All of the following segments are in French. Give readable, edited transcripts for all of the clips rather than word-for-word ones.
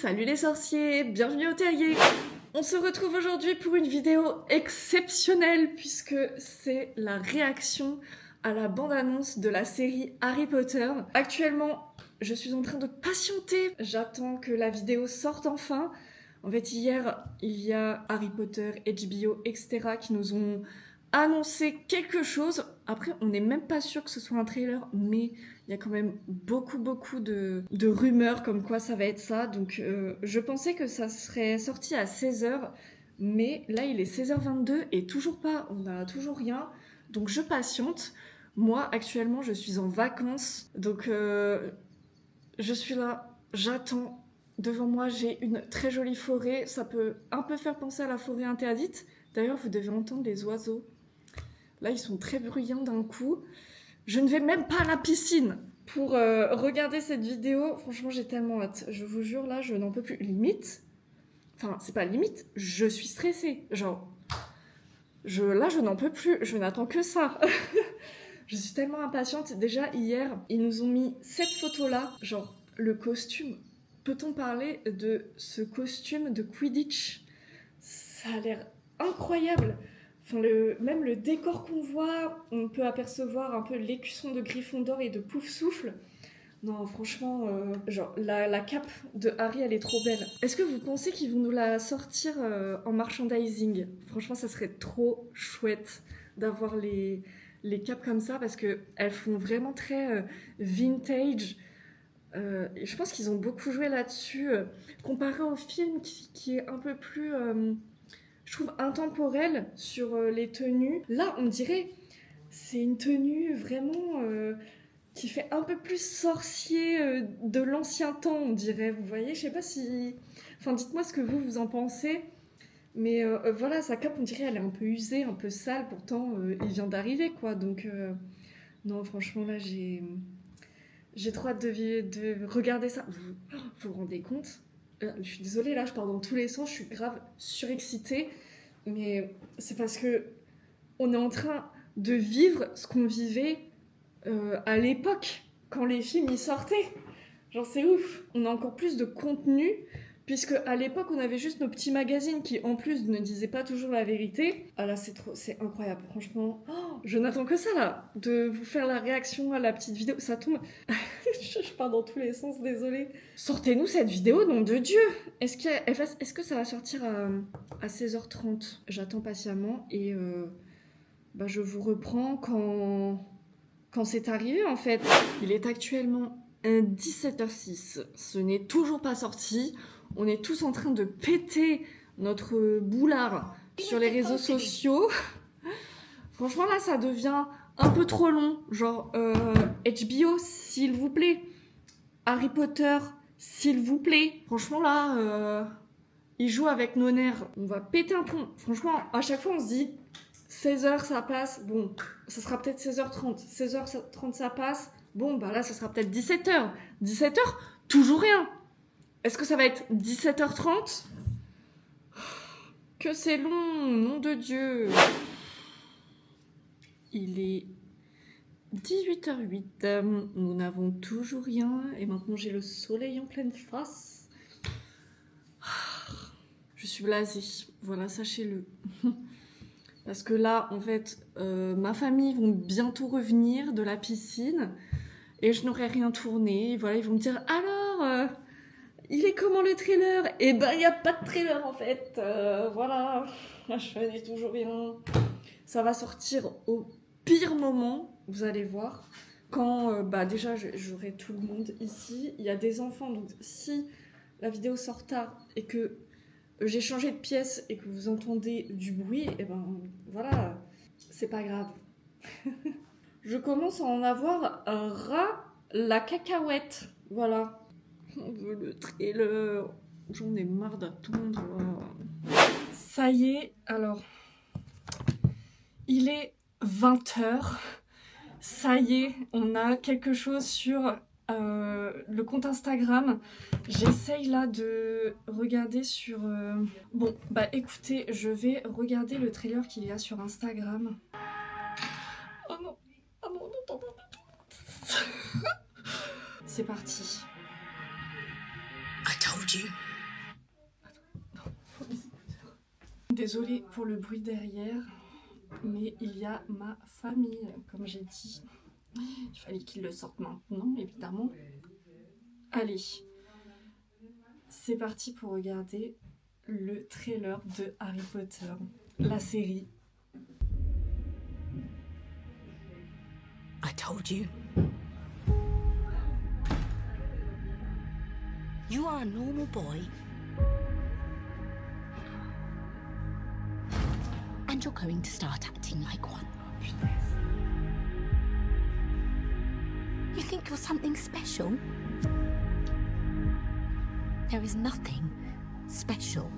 salut les sorciers, bienvenue au terrier. On se retrouve aujourd'hui pour une vidéo exceptionnelle puisque c'est la réaction à la bande-annonce de la série Harry Potter. Actuellement, je suis en train de patienter, j'attends que la vidéo sorte enfin. En fait, hier, il y a Harry Potter, HBO, etc. qui nous ont annoncé quelque chose. Après, on n'est même pas sûr que ce soit un trailer, mais il y a quand même beaucoup de rumeurs comme quoi ça va être ça. Donc, je pensais que ça serait sorti à 16h, mais là, il est 16h22 et toujours pas, on n'a toujours rien. Donc, je patiente. Moi, actuellement, je suis en vacances. Donc, je suis là, j'attends. Devant moi, j'ai une très jolie forêt. Ça peut un peu faire penser à la forêt interdite. D'ailleurs, vous devez entendre les oiseaux. Là, ils sont très bruyants d'un coup. Je ne vais même pas à la piscine pour regarder cette vidéo. Franchement, j'ai tellement hâte. Je vous jure, là, je n'en peux plus. Limite. Enfin, c'est pas limite. Je suis stressée. Genre, là, je n'en peux plus. Je n'attends que ça. Je suis tellement impatiente. Déjà, hier, ils nous ont mis cette photo-là. Genre, le costume. Peut-on parler de ce costume de Quidditch? Ça a l'air incroyable. Enfin, même le décor qu'on voit, on peut apercevoir un peu l'écusson de Gryffondor et de Poufsouffle. Non, franchement, genre, la cape de Harry, elle est trop belle. Est-ce que vous pensez qu'ils vont nous la sortir en merchandising? Franchement, ça serait trop chouette d'avoir les capes comme ça, parce qu'elles font vraiment très vintage. Et je pense qu'ils ont beaucoup joué là-dessus, comparé au film qui est un peu plus... je trouve intemporel sur les tenues. Là, on dirait c'est une tenue vraiment qui fait un peu plus sorcier de l'ancien temps, on dirait. Vous voyez, je sais pas si... Enfin, dites-moi ce que vous en pensez. Mais voilà, sa cape, on dirait, elle est un peu usée, un peu sale. Pourtant, il vient d'arriver, quoi. Donc, non, franchement, là, j'ai trop hâte de regarder ça. Vous rendez compte? Je suis désolée, là, je pars dans tous les sens. Je suis grave surexcitée. Mais c'est parce que on est en train de vivre ce qu'on vivait à l'époque, quand les films y sortaient. Genre, c'est ouf. On a encore plus de contenu, puisque à l'époque, on avait juste nos petits magazines qui, en plus, ne disaient pas toujours la vérité. Ah là, c'est incroyable, franchement. Oh, je n'attends que ça, là, de vous faire la réaction à la petite vidéo. Ça tombe. Je pars dans tous les sens, désolée. Sortez-nous cette vidéo, nom de Dieu. Est-ce que ça va sortir à 16h30? J'attends patiemment et je vous reprends quand c'est arrivé, en fait. Il est actuellement 17h06. Ce n'est toujours pas sorti. On est tous en train de péter notre boulard sur les réseaux sociaux. Franchement, là, ça devient un peu trop long. Genre, HBO, s'il vous plaît. Harry Potter, s'il vous plaît. Franchement, là, ils jouent avec nos nerfs. On va péter un plomb. Franchement, à chaque fois, on se dit 16h, ça passe. Bon, ça sera peut-être 16h30. 16h30, ça passe. Bon, bah là, ça sera peut-être 17h. 17h, toujours rien. Est-ce que ça va être 17h30? Que c'est long, nom de Dieu. Il est 18h08. Nous n'avons toujours rien. Et maintenant, j'ai le soleil en pleine face. Je suis blasée. Voilà, sachez-le. Parce que là, en fait, ma famille vont bientôt revenir de la piscine et je n'aurai rien tourné. Et voilà, ils vont me dire, alors, il est comment le trailer? Eh ben, il n'y a pas de trailer, en fait. Voilà, je n'ai toujours rien. Ça va sortir au pire moment, vous allez voir. Quand, déjà, j'aurai tout le monde ici. Il y a des enfants, donc si la vidéo sort tard et que j'ai changé de pièce et que vous entendez du bruit, et ben voilà, c'est pas grave. Je commence à en avoir un ras la cacahuète. Voilà. On veut le trailer. J'en ai marre d'attendre. Ça y est, alors. Il est 20h. Ça y est, on a quelque chose sur le compte Instagram. J'essaye là de regarder sur... Bon, bah écoutez, je vais regarder le trailer qu'il y a sur Instagram. Oh non, oh non, non, non, non. C'est parti. I told you. Désolée pour le bruit derrière, mais il y a ma famille, comme j'ai dit. Il fallait qu'ils le sortent maintenant, évidemment. Allez, c'est parti pour regarder le trailer de Harry Potter, la série. I told you. You are a normal boy. And you're going to start acting like one. You think you're something special? There is nothing special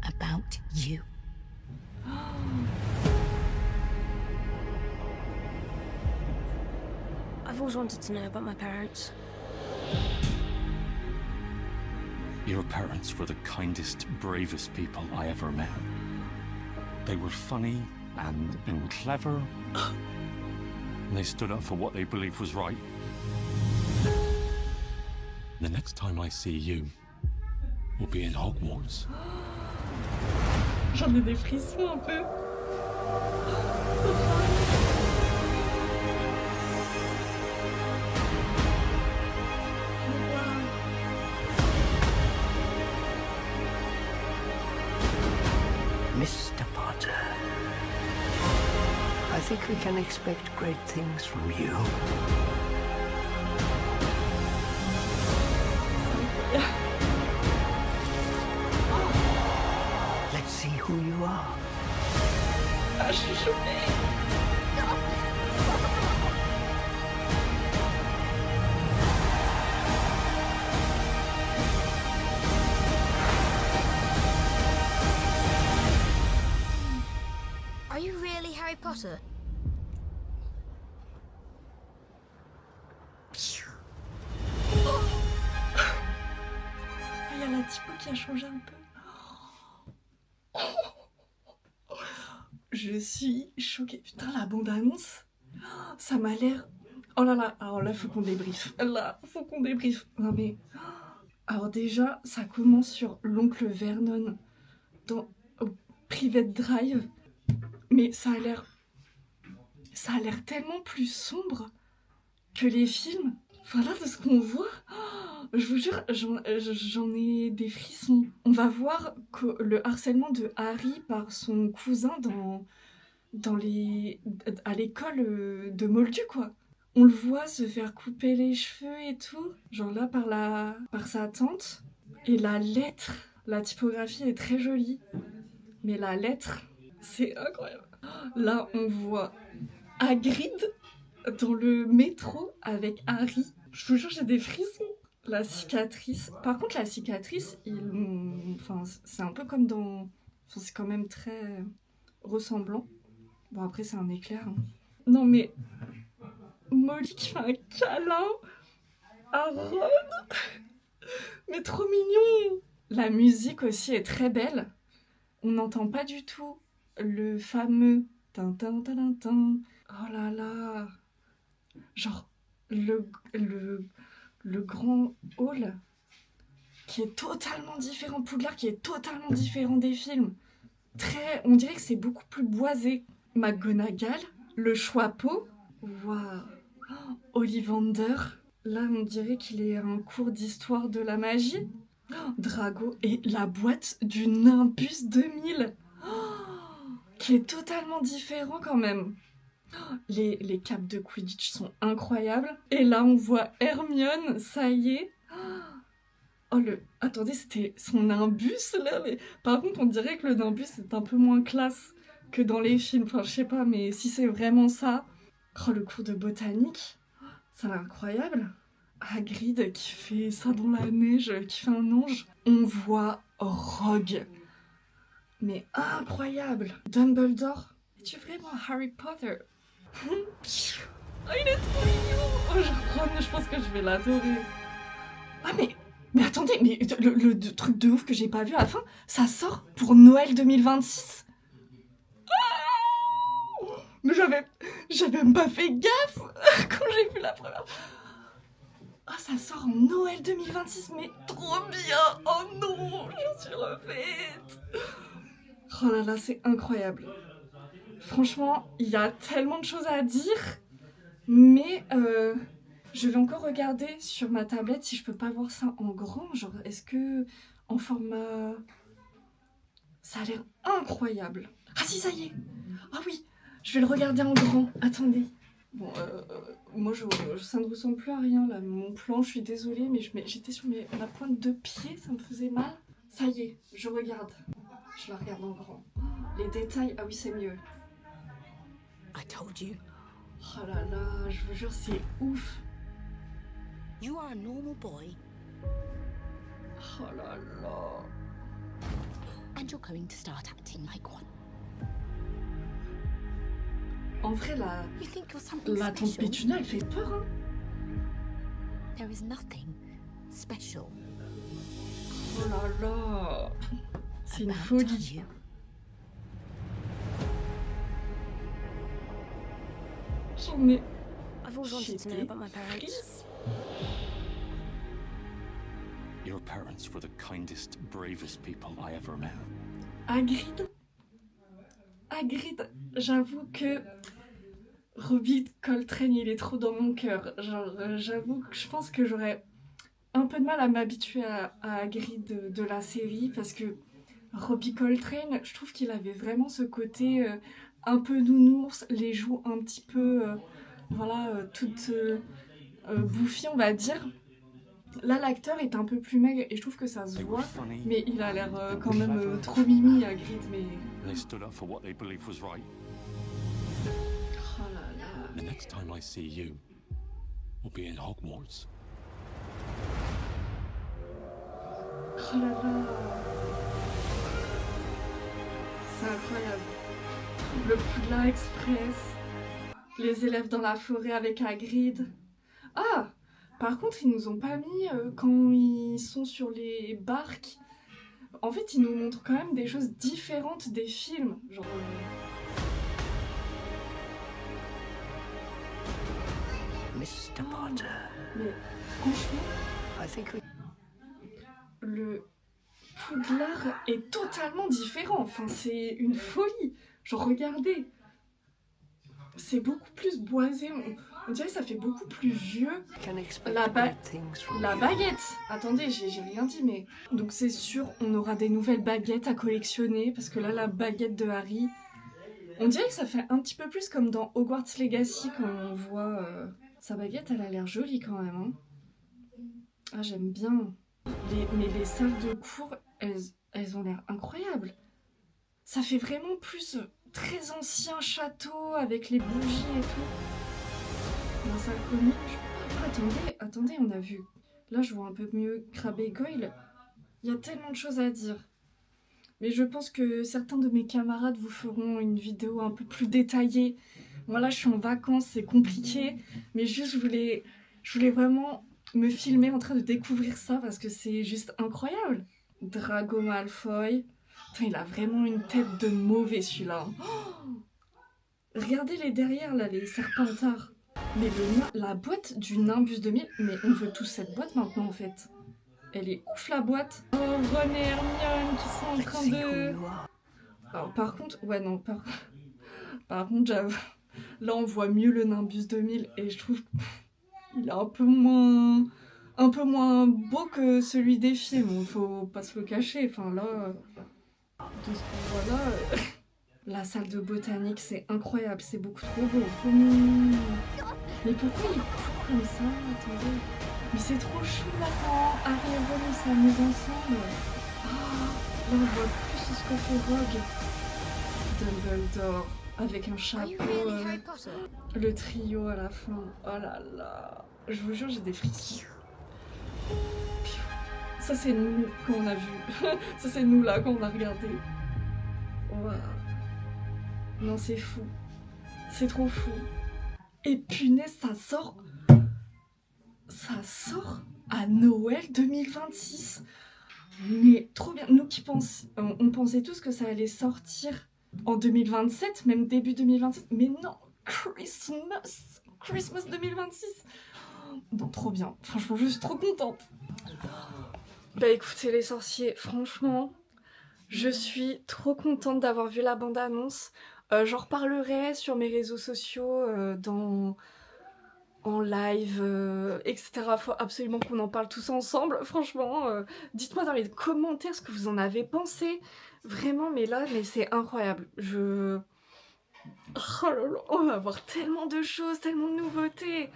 about you. I've always wanted to know about my parents. Your parents were the kindest, bravest people I ever met. They were funny and clever. And they stood up for what they believed was right. The next time I see you, we'll be in Hogwarts. J'en ai des frissons un peu. Mr. Potter, I think we can expect great things from you. Let's see who you are. Ah, je suis choquée. Are you really Harry Potter? Il y a la typo qui a changé un peu. Je suis choquée. Putain, la bande-annonce, ça m'a l'air... Oh là là, alors là, faut qu'on débriefe. Là, faut qu'on débriefe. Non mais... Alors déjà, ça commence sur l'oncle Vernon dans Private Drive. Mais ça a l'air tellement plus sombre que les films. Enfin là, de ce qu'on voit, je vous jure, j'en ai des frissons. On va voir que le harcèlement de Harry par son cousin à l'école de Moldu, quoi. On le voit se faire couper les cheveux et tout, genre là par sa tante. Et la lettre, la typographie est très jolie, mais la lettre, c'est incroyable. Là, on voit Hagrid dans le métro avec Harry. Je vous jure, j'ai des frissons. La cicatrice. Par contre, la cicatrice, enfin, c'est un peu comme dans... Enfin, c'est quand même très ressemblant. Bon, après, c'est un éclair. Hein. Non, mais... Molly qui fait un câlin à Ron. Mais trop mignon. La musique aussi est très belle. On n'entend pas du tout le fameux... Tin. Oh là là. Genre, le grand hall qui est totalement différent, Poudlard qui est totalement différent des films. On dirait que c'est beaucoup plus boisé. McGonagall, le Choixpeau, waouh, Ollivander, là on dirait qu'il est à un cours d'histoire de la magie. Drago et la boîte du Nimbus 2000, qui est totalement différent quand même. Les capes de Quidditch sont incroyables. Et là, on voit Hermione, ça y est. Oh, attendez, c'était son Nimbus, là. Mais... Par contre, on dirait que le Nimbus est un peu moins classe que dans les films. Enfin, je sais pas, mais si c'est vraiment ça... Oh, le cours de botanique, ça a l'air incroyable. Hagrid qui fait ça dans la neige, qui fait un ange. On voit Rogue. Mais incroyable. Dumbledore. Es-tu vraiment Harry Potter? Oh, il est trop mignon. Oh, je pense que je vais l'adorer. Ah mais attendez, mais le truc de ouf que j'ai pas vu à la fin, ça sort pour Noël 2026. Mais j'avais même pas fait gaffe quand j'ai vu la première. Oh, ça sort en Noël 2026, mais trop bien. Oh non, j'en suis refaite. Oh là là, c'est incroyable. Franchement, il y a tellement de choses à dire, mais je vais encore regarder sur ma tablette si je peux pas voir ça en grand. Genre, est-ce que en format... Ça a l'air incroyable. Ah si, ça y est. Ah oui, je vais le regarder en grand. Attendez. Bon, moi, ça ne ressemble plus à rien, là. Mon plan, je suis désolée, mais j'étais sur ma pointe de pied, ça me faisait mal. Ça y est, je regarde. Je la regarde en grand. Les détails, ah oui, c'est mieux. I told you. Oh là là, je vous jure, c'est ouf. You are a normal boy, Oh là là. and you're going to start acting like one. En vrai, You think you're something la tante special? Pétunia, elle fait peur, hein. There is nothing special Oh là là. C'est une about folie. you. J'en ai... I've always wanted to know about my parents. Your parents were the kindest, bravest people I ever met. Hagrid, j'avoue que Robbie Coltrane, il est trop dans mon cœur. Genre, j'avoue que je pense que j'aurais un peu de mal à m'habituer à Hagrid de la série, parce que Robbie Coltrane, je trouve qu'il avait vraiment ce côté un peu nounours, les joues un petit peu, toutes bouffies, on va dire. Là, l'acteur est un peu plus maigre et je trouve que ça se They were voit, funny, mais il a l'air quand même trop mimi, Hagrid, mais... and they stood up for what they believed was right. Oh là là... The next time I see you, will be in Hogwarts. Oh là là... C'est incroyable. Le Poudlard Express, les élèves dans la forêt avec Hagrid. Ah! Par contre, ils nous ont pas mis quand ils sont sur les barques. En fait, ils nous montrent quand même des choses différentes des films. Genre... Mr. Potter, Mais franchement, I think we le Poudlard est totalement différent. Enfin, c'est une folie. Genre, regardez. C'est beaucoup plus boisé. On dirait que ça fait beaucoup plus vieux. can expect La ba- great things from La you. baguette. Attendez, j'ai rien dit, mais... Donc c'est sûr, on aura des nouvelles baguettes à collectionner, parce que là, la baguette de Harry... On dirait que ça fait un petit peu plus comme dans Hogwarts Legacy, quand on voit... Sa baguette, elle a l'air jolie quand même, hein. Ah, j'aime bien. Mais les salles de cours, elles ont l'air incroyables. Ça fait vraiment plus très ancien château, avec les bougies et tout. Dans salle commune... Ah, attendez, on a vu... Là, je vois un peu mieux Crabbe et Goyle. Il y a tellement de choses à dire. Mais je pense que certains de mes camarades vous feront une vidéo un peu plus détaillée. Moi, là, je suis en vacances, c'est compliqué. Mais juste, je voulais vraiment me filmer en train de découvrir ça, parce que c'est juste incroyable. Drago Malfoy. Putain, il a vraiment une tête de mauvais, celui-là. Oh, regardez les derrière, là, les serpentards. Mais la boîte du Nimbus 2000, mais on veut tous cette boîte maintenant en fait. Elle est ouf la boîte. Oh, Ron et Hermione qui sont en Let's train see who de... you are. Alors par contre, ouais non, par contre j'avoue, là on voit mieux le Nimbus 2000 et je trouve qu'il est un peu moins beau que celui des films, faut pas se le cacher. Enfin là, de ce qu'on voit là... La salle de botanique, c'est incroyable, c'est beaucoup trop beau. Mais pourquoi il court comme ça? Attendez. Mais c'est trop chou là quand Harry et Ron s'amusent ensemble. Ah, là on voit plus ce que fait Rogue. Dumbledore avec un Are chapeau. you really Harry Potter? Le trio à la fin. Oh là là. Je vous jure, j'ai des frissons. Ça c'est nous quand on a vu. Ça c'est nous là quand on a regardé. Voilà. Non, c'est fou. C'est trop fou. Et punaise, ça sort à Noël 2026. Mais trop bien. Nous qui on pensait tous que ça allait sortir en 2027, même début 2027. Mais non, Christmas 2026. Non, trop bien. Franchement, je suis trop contente. Bah écoutez les sorciers, franchement, je suis trop contente d'avoir vu la bande-annonce. J'en reparlerai sur mes réseaux sociaux, en live, etc. Faut absolument qu'on en parle tous ensemble. Franchement, dites-moi dans les commentaires ce que vous en avez pensé. Vraiment, mais là, mais c'est incroyable. Oh là là, on va avoir tellement de choses, tellement de nouveautés.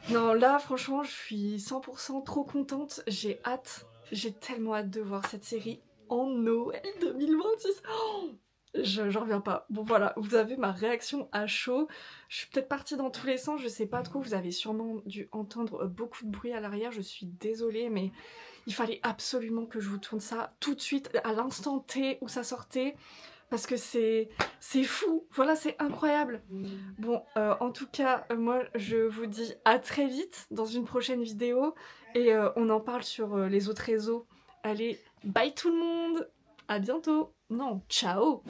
Non, là, franchement, je suis 100% trop contente. J'ai hâte, j'ai tellement hâte de voir cette série en Noël 2026. Oh, j'en reviens pas. Bon, voilà, vous avez ma réaction à chaud. Je suis peut-être partie dans tous les sens, je sais pas trop. Vous avez sûrement dû entendre beaucoup de bruit à l'arrière. Je suis désolée, mais il fallait absolument que je vous tourne ça tout de suite, à l'instant T où ça sortait. Parce que c'est fou, voilà, c'est incroyable. Bon, en tout cas, moi, je vous dis à très vite dans une prochaine vidéo. Et on en parle sur les autres réseaux. Allez, bye tout le monde. À bientôt. Non, ciao.